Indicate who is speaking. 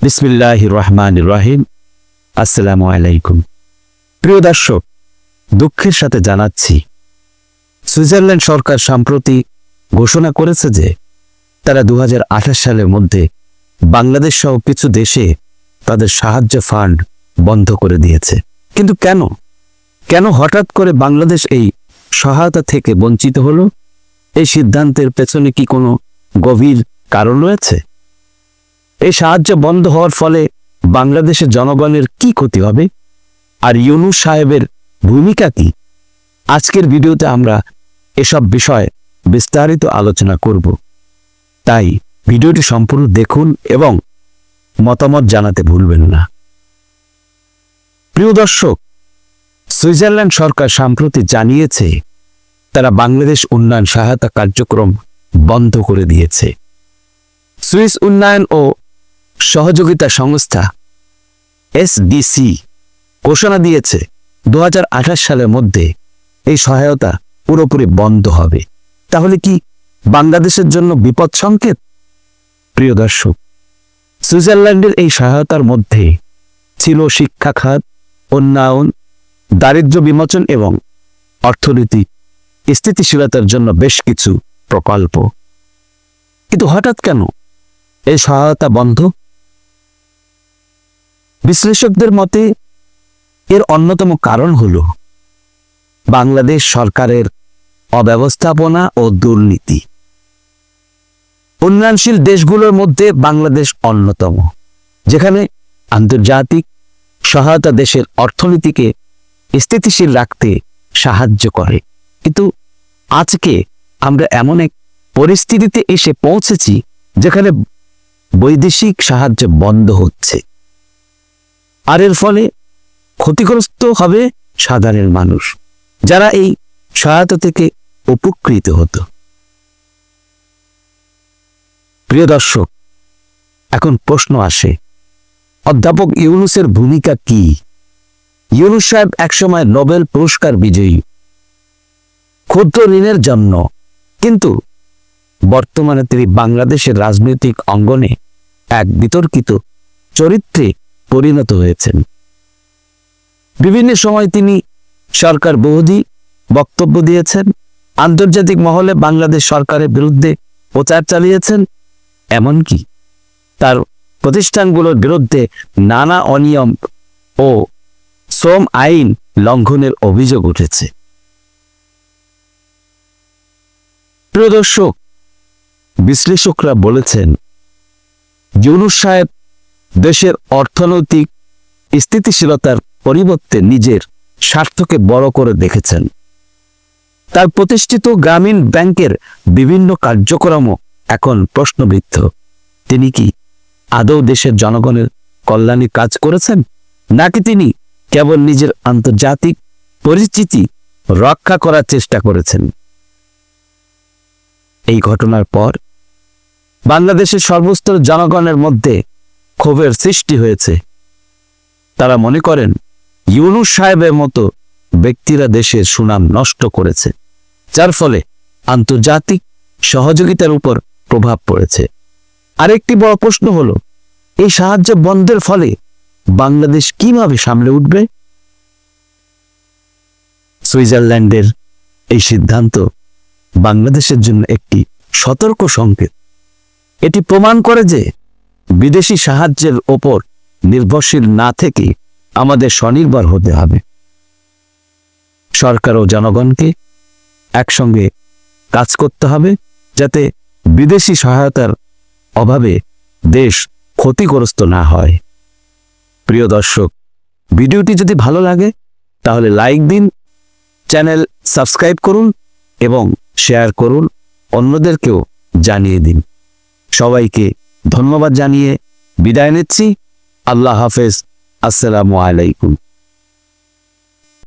Speaker 1: বিসমিল্লাহির রহমানির রহিম। আসসালামু আলাইকুম। প্রিয় দর্শক, দুঃখের সাথে জানাচ্ছি, সুইজারল্যান্ড সরকার সম্প্রতি ঘোষণা করেছে যে তারা 2028 সালের মধ্যে বাংলাদেশ সহ কিছু দেশে তাদের সাহায্য ফান্ড বন্ধ করে দিয়েছে। কিন্তু কেন হঠাৎ করে বাংলাদেশ এই সহায়তা থেকে বঞ্চিত হলো? এই সিদ্ধান্তের পেছনে কি কোনো গভীর কারণ রয়েছে? এই সাহায্য বন্ধ হওয়ার ফলে বাংলাদেশের জনগণের কি ক্ষতি হবে, আর ইউনূস সাহেবের ভূমিকা কি? আজকের ভিডিওতে আমরা এসব বিষয়ে বিস্তারিত আলোচনা করব। তাই ভিডিওটি সম্পূর্ণ দেখুন এবং মতামত জানাতে ভুলবেন না। প্রিয় দর্শক, সুইজারল্যান্ড সরকার সম্প্রতি জানিয়েছে তারা বাংলাদেশ উন্নয়ন সহায়তা কার্যক্রম বন্ধ করে দিয়েছে। সুইস উন্নয়ন ও সহযোগিতা সংস্থা SDC ঘোষণা দিয়েছে 2028 সালের মধ্যে এই সহায়তা পুরোপুরি বন্ধ হবে। তাহলে কি বাংলাদেশের জন্য বিপদ সংকেত? প্রিয় দর্শক, সুইজারল্যান্ডের এই সহায়তার মধ্যে ছিল শিক্ষা খাত, উন্নয়ন, দারিদ্র্য বিমোচন এবং অর্থনীতি স্থিতিশীলতার জন্য বেশ কিছু প্রকল্প। কিন্তু হঠাৎ কেন এই সহায়তা বন্ধ? বিশ্লেষকদের মতে এর অন্যতম কারণ হল বাংলাদেশ সরকারের অব্যবস্থাপনা ও দুর্নীতি। উন্নয়নশীল দেশগুলোর মধ্যে বাংলাদেশ অন্যতম, যেখানে আন্তর্জাতিক সহায়তা দেশের অর্থনীতিকে স্থিতিশীল রাখতে সাহায্য করে। কিন্তু আজকে আমরা এমন এক পরিস্থিতিতে এসে পৌঁছেছি যেখানে বৈদেশিক সাহায্য বন্ধ হচ্ছে, আর এর ফলে ক্ষতিগ্রস্ত হবে সাধারণ মানুষ, যারা এই সহায়তা থেকে উপকৃত হতো। প্রিয় দর্শক, এখন প্রশ্ন আসে, অধ্যাপক ইউনূসের ভূমিকা কি? ইউনূস সাহেব একসময় নোবেল পুরস্কার বিজয়ী ক্ষুদ্র ঋণের জন্য, কিন্তু বর্তমানে তিনি বাংলাদেশের রাজনৈতিক অঙ্গনে এক বিতর্কিত চরিত্রে পরিণত হয়েছেন। বিভিন্ন সময় তিনি সরকার বিরোধী বক্তব্য দিয়েছেন, আন্তর্জাতিক মহলে বাংলাদেশ সরকারের বিরুদ্ধে প্রচার চালিয়েছেন, এমনকি তার প্রতিষ্ঠানগুলোর বিরুদ্ধে নানা অনিয়ম ও শ্রম আইন লঙ্ঘনের অভিযোগ উঠেছে। প্রিয় দর্শক, বিশ্লেষকরা বলেছেন ইউনূস সাহেব দেশের অর্থনৈতিক স্থিতিশীলতার পরিবর্তে নিজের স্বার্থকে বড় করে দেখেছেন। তার প্রতিষ্ঠিত গ্রামীণ ব্যাংকের বিভিন্ন কার্যক্রমও এখন প্রশ্নবিদ্ধ। তিনি কি আদৌ দেশের জনগণের কল্যাণে কাজ করেছেন, নাকি তিনি কেবল নিজের আন্তর্জাতিক পরিচিতি রক্ষা করার চেষ্টা করেছেন? এই ঘটনার পর বাংলাদেশের সর্বস্তর জনগণের মধ্যে ক্ষোভের সৃষ্টি হয়েছে। তারা মনে করেন ইউনূস সাহেবের মতো ব্যক্তিরা দেশের সুনাম নষ্ট করেছে, যার ফলে আন্তর্জাতিক সহযোগিতার উপর প্রভাব পড়েছে। আরেকটি বড় প্রশ্ন হলো, এই সাহায্য বন্ধের ফলে বাংলাদেশ কিভাবে সামলে উঠবে? সুইজারল্যান্ডের এই সিদ্ধান্ত বাংলাদেশের জন্য একটি সতর্ক সংকেত। এটি প্রমাণ করে যে বিদেশি সাহায্যের ওপর নির্ভরশীল না থেকে আমাদের স্বনির্ভর হতে হবে। সরকার ও জনগণকে একসঙ্গে কাজ করতে হবে, যাতে বিদেশি সহায়তার অভাবে দেশ ক্ষতিগ্রস্ত না হয়। প্রিয় দর্শক, ভিডিওটি যদি ভালো লাগে তাহলে লাইক দিন, চ্যানেল সাবস্ক্রাইব করুন এবং শেয়ার করুন, অন্যদেরকেও জানিয়ে দিন। সবাইকে ধন্যবাদ জানিয়ে বিদায় নিচ্ছি। আল্লাহ হাফেজ। আসসালামু আলাইকুম।